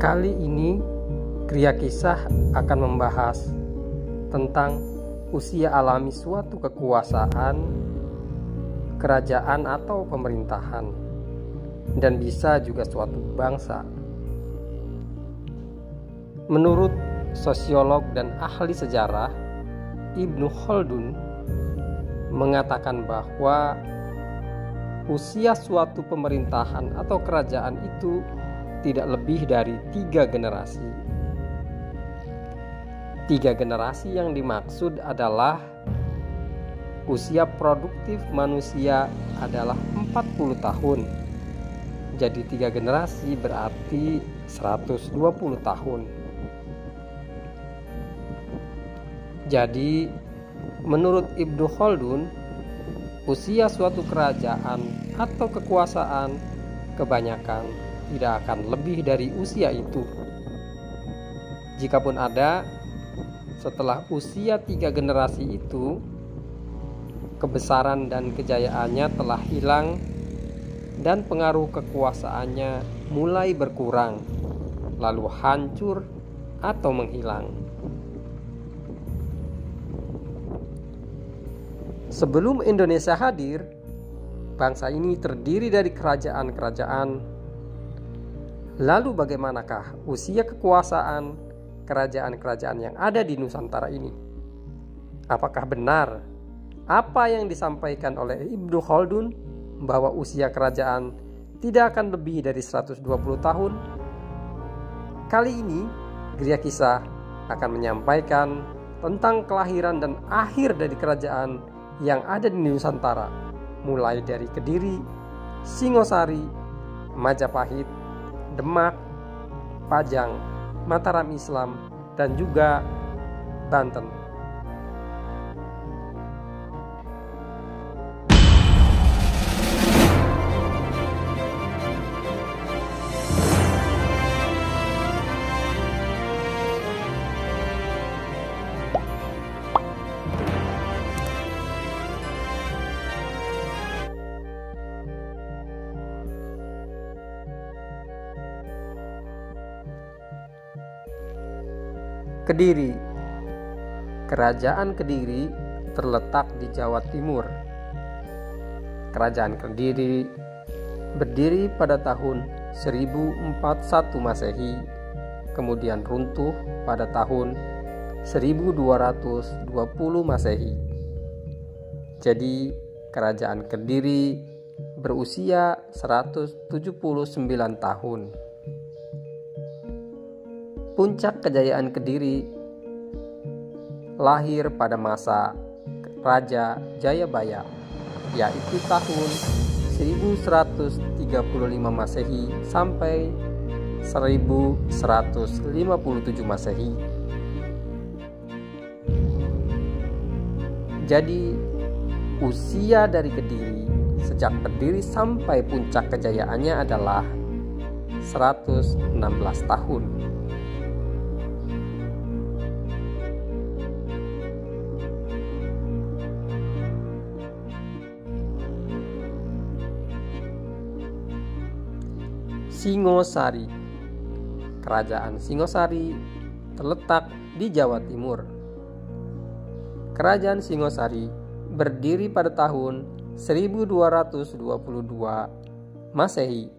Kali ini Kriya Kisah akan membahas tentang usia alami suatu kekuasaan, kerajaan atau pemerintahan, dan bisa juga suatu bangsa. Menurut sosiolog dan ahli sejarah Ibnu Khaldun mengatakan bahwa usia suatu pemerintahan atau kerajaan itu tidak lebih dari 3 generasi. 3 generasi yang dimaksud adalah usia produktif manusia adalah 40 tahun. Jadi 3 generasi berarti 120 tahun. Jadi menurut Ibnu Khaldun, usia suatu kerajaan atau kekuasaan kebanyakan tidak akan lebih dari usia itu. Jikapun ada, setelah usia 3 generasi itu, kebesaran dan kejayaannya telah hilang dan pengaruh kekuasaannya mulai berkurang, lalu hancur atau menghilang. Sebelum Indonesia hadir, bangsa ini terdiri dari kerajaan-kerajaan. Lalu bagaimanakah usia kekuasaan kerajaan-kerajaan yang ada di Nusantara ini? Apakah benar apa yang disampaikan oleh Ibnu Khaldun bahwa usia kerajaan tidak akan lebih dari 120 tahun? Kali ini Kriya Kisah akan menyampaikan tentang kelahiran dan akhir dari kerajaan yang ada di Nusantara, mulai dari Kediri, Singosari, Majapahit, Demak, Pajang, Mataram Islam, dan juga Banten. Kediri. Kerajaan Kediri terletak di Jawa Timur. Kerajaan Kediri berdiri pada tahun 1041 Masehi, kemudian runtuh pada tahun 1220 Masehi. Jadi Kerajaan Kediri berusia 179 tahun. Puncak kejayaan Kediri lahir pada masa Raja Jayabaya, yaitu tahun 1135 Masehi sampai 1157 Masehi. Jadi usia dari Kediri sejak berdiri sampai puncak kejayaannya adalah 116 tahun. Singosari. Kerajaan Singosari terletak di Jawa Timur. Kerajaan Singosari berdiri pada tahun 1222 Masehi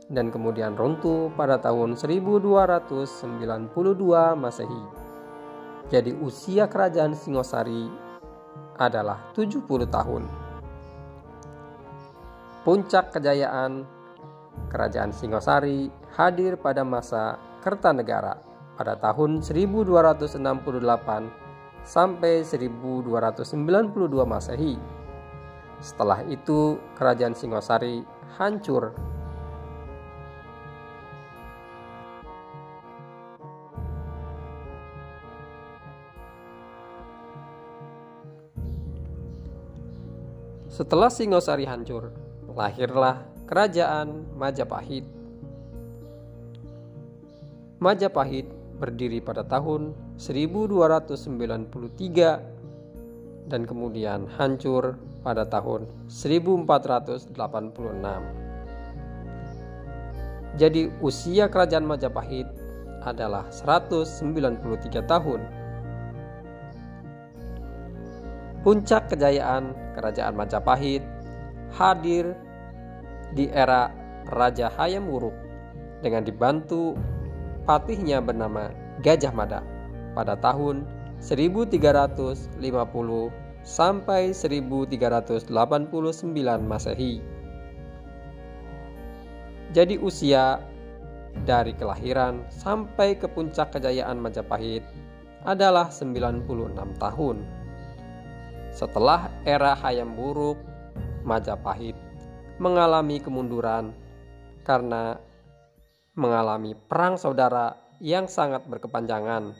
dan kemudian runtuh pada tahun 1292 Masehi. Jadi usia kerajaan Singosari adalah 70 tahun. Puncak kejayaan Kerajaan Singosari hadir pada masa Kertanegara pada tahun 1268 sampai 1292 Masehi. Setelah itu Kerajaan Singosari hancur. Setelah Singosari hancur, lahirlah Kerajaan Majapahit. Majapahit berdiri pada tahun 1293 dan kemudian hancur pada tahun 1486. Jadi usia kerajaan Majapahit adalah 193 tahun. Puncak kejayaan Kerajaan Majapahit hadir di era Raja Hayam Wuruk dengan dibantu patihnya bernama Gajah Mada pada tahun 1350 sampai 1389 Masehi. Jadi usia dari kelahiran sampai ke puncak kejayaan Majapahit adalah 96 tahun. Setelah era Hayam Wuruk, Majapahit mengalami kemunduran karena mengalami perang saudara yang sangat berkepanjangan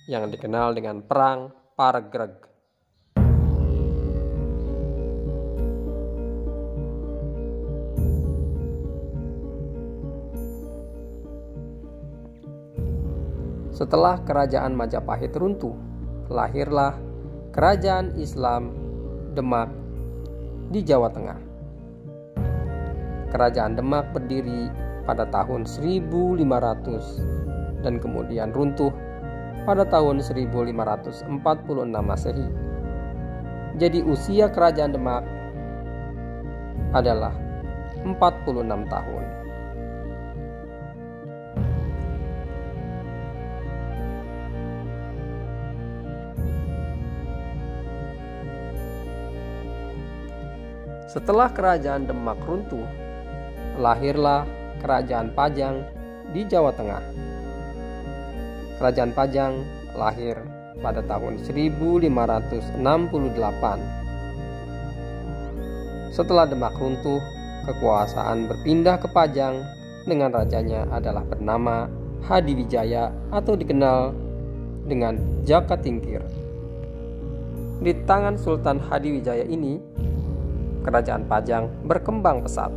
yang dikenal dengan Perang Paregreg. Setelah kerajaan Majapahit runtuh, lahirlah Kerajaan Islam Demak di Jawa Tengah. Kerajaan Demak berdiri pada tahun 1500 dan kemudian runtuh pada tahun 1546 Masehi. Jadi usia Kerajaan Demak adalah 46 tahun. Setelah Kerajaan Demak runtuh, lahirlah Kerajaan Pajang di Jawa Tengah. Kerajaan Pajang lahir pada tahun 1568. Setelah Demak runtuh, kekuasaan berpindah ke Pajang dengan rajanya adalah bernama Hadiwijaya atau dikenal dengan Jaka Tingkir. Di tangan Sultan Hadiwijaya ini, Kerajaan Pajang berkembang pesat.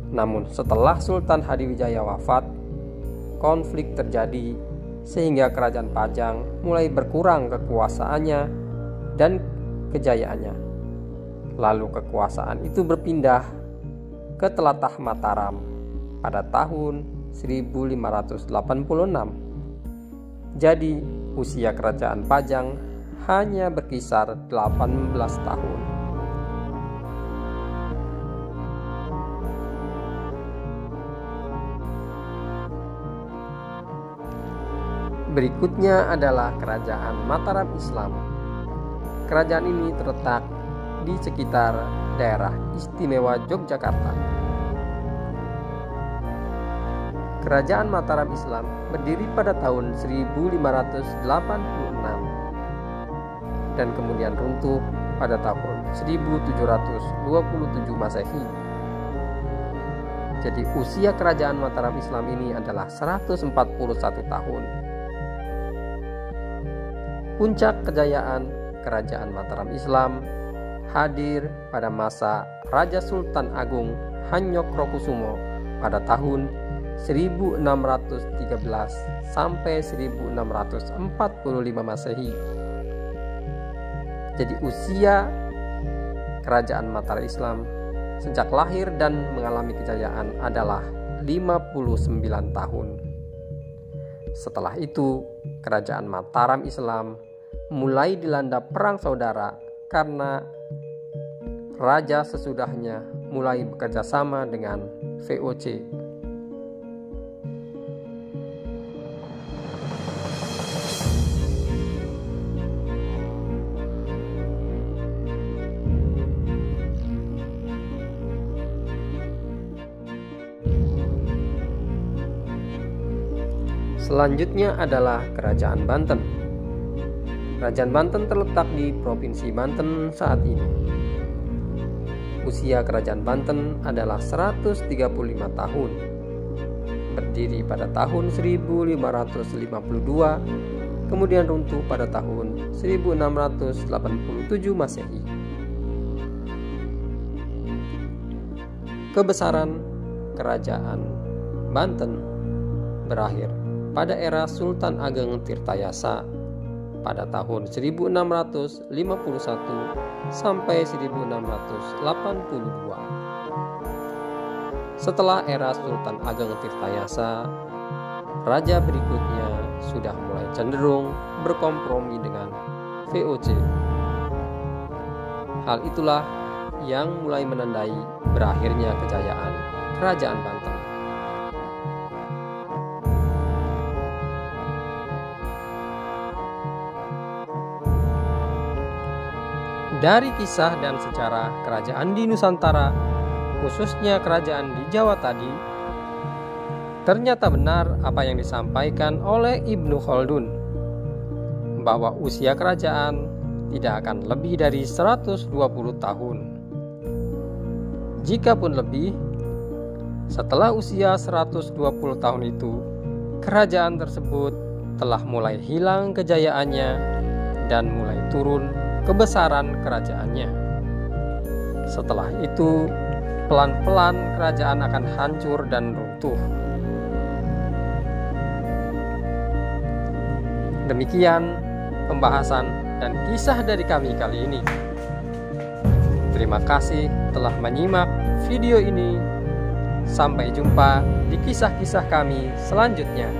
Namun setelah Sultan Hadiwijaya wafat, konflik terjadi sehingga Kerajaan Pajang mulai berkurang kekuasaannya dan kejayaannya. Lalu kekuasaan itu berpindah ke Telatah Mataram pada tahun 1586. Jadi usia Kerajaan Pajang hanya berkisar 18 tahun. Berikutnya adalah Kerajaan Mataram Islam. Kerajaan ini terletak di sekitar daerah istimewa Yogyakarta. Kerajaan Mataram Islam berdiri pada tahun 1586 dan kemudian runtuh pada tahun 1727 Masehi. Jadi usia Kerajaan Mataram Islam ini adalah 141 tahun. Puncak kejayaan Kerajaan Mataram Islam hadir pada masa Raja Sultan Agung Hanyokrokusumo pada tahun 1613 sampai 1645 Masehi. Jadi usia Kerajaan Mataram Islam sejak lahir dan mengalami kejayaan adalah 59 tahun. Setelah itu, Kerajaan Mataram Islam mulai dilanda perang saudara karena raja sesudahnya mulai bekerja sama dengan VOC. Selanjutnya adalah Kerajaan Banten. Kerajaan Banten terletak di Provinsi Banten saat ini. Usia Kerajaan Banten adalah 135 tahun. Berdiri pada tahun 1552, kemudian runtuh pada tahun 1687 Masehi. Kebesaran Kerajaan Banten berakhir pada era Sultan Ageng Tirtayasa pada tahun 1651 sampai 1682. Setelah era Sultan Ageng Tirtayasa, raja berikutnya sudah mulai cenderung berkompromi dengan VOC. Hal itulah yang mulai menandai berakhirnya kejayaan Kerajaan Banten. Dari kisah dan sejarah kerajaan di Nusantara, khususnya kerajaan di Jawa tadi, ternyata benar apa yang disampaikan oleh Ibnu Khaldun, bahwa usia kerajaan tidak akan lebih dari 120 tahun. Jikapun lebih, setelah usia 120 tahun itu, kerajaan tersebut telah mulai hilang kejayaannya dan mulai turun kebesaran kerajaannya. Setelah itu, pelan-pelan kerajaan akan hancur dan runtuh. Demikian pembahasan dan kisah dari kami kali ini. Terima kasih telah menyimak video ini. Sampai jumpa di kisah-kisah kami selanjutnya.